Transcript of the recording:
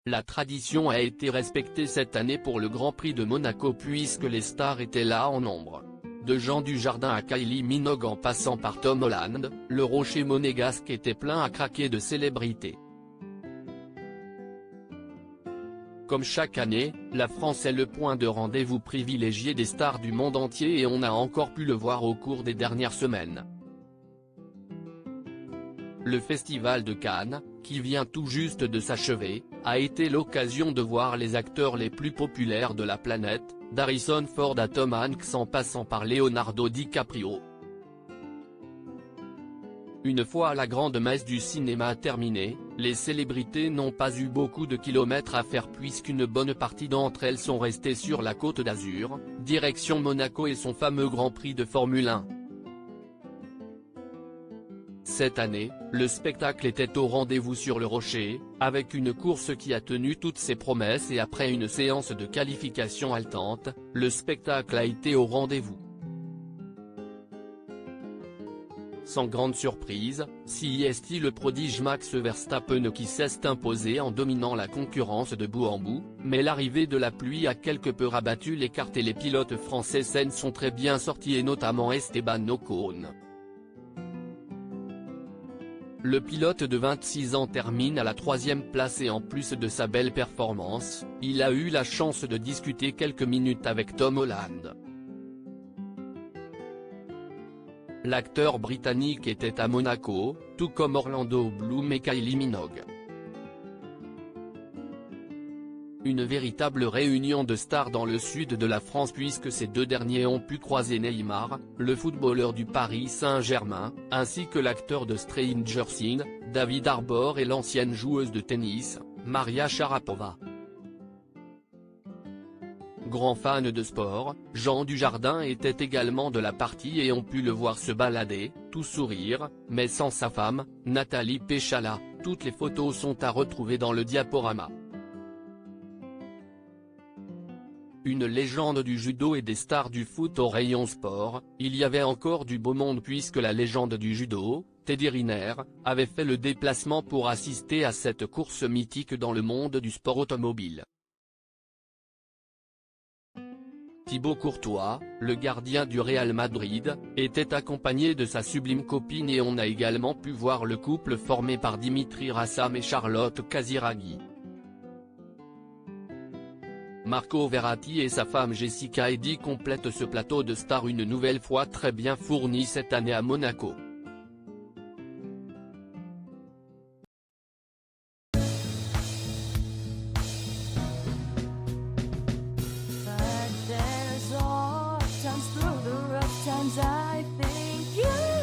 La tradition a été respectée cette année pour le Grand Prix de Monaco puisque les stars étaient là en nombre. De Jean Dujardin à Kylie Minogue en passant par Tom Holland, le rocher monégasque était plein à craquer de célébrités. Comme chaque année, la France est le point de rendez-vous privilégié des stars du monde entier et on a encore pu le voir au cours des dernières semaines. Le Festival de Cannes, qui vient tout juste de s'achever, a été l'occasion de voir les acteurs les plus populaires de la planète, d'Harrison Ford à Tom Hanks en passant par Leonardo DiCaprio. Une fois la grande messe du cinéma terminée, les célébrités n'ont pas eu beaucoup de kilomètres à faire puisqu'une bonne partie d'entre elles sont restées sur la Côte d'Azur, direction Monaco et son fameux Grand Prix de Formule 1. Cette année, le spectacle était au rendez-vous sur le rocher, avec une course qui a tenu toutes ses promesses et après une séance de qualification haletante, le spectacle a été au rendez-vous. Sans grande surprise, c'est le prodige Max Verstappen qui s'est imposé en dominant la concurrence de bout en bout, mais l'arrivée de la pluie a quelque peu rabattu les cartes et les pilotes français s'en sont très bien sortis et notamment Esteban Ocon. Le pilote de 26 ans termine à la 3e place et en plus de sa belle performance, il a eu la chance de discuter quelques minutes avec Tom Holland. L'acteur britannique était à Monaco, tout comme Orlando Bloom et Kylie Minogue. Une véritable réunion de stars dans le sud de la France puisque ces deux derniers ont pu croiser Neymar, le footballeur du Paris Saint-Germain, ainsi que l'acteur de Stranger Things, David Harbour et l'ancienne joueuse de tennis, Maria Sharapova. Grand fan de sport, Jean Dujardin était également de la partie et on pu le voir se balader, tout sourire, mais sans sa femme, Nathalie Péchala. Toutes les photos sont à retrouver dans le diaporama. Une légende du judo et des stars du foot au rayon sport, il y avait encore du beau monde puisque la légende du judo, Teddy Riner, avait fait le déplacement pour assister à cette course mythique dans le monde du sport automobile. Thibaut Courtois, le gardien du Real Madrid, était accompagné de sa sublime copine et on a également pu voir le couple formé par Dimitri Rassam et Charlotte Casiraghi. Marco Verratti et sa femme Jessica Eddy complètent ce plateau de stars une nouvelle fois très bien fourni cette année à Monaco. But there's all times through the rough times I think you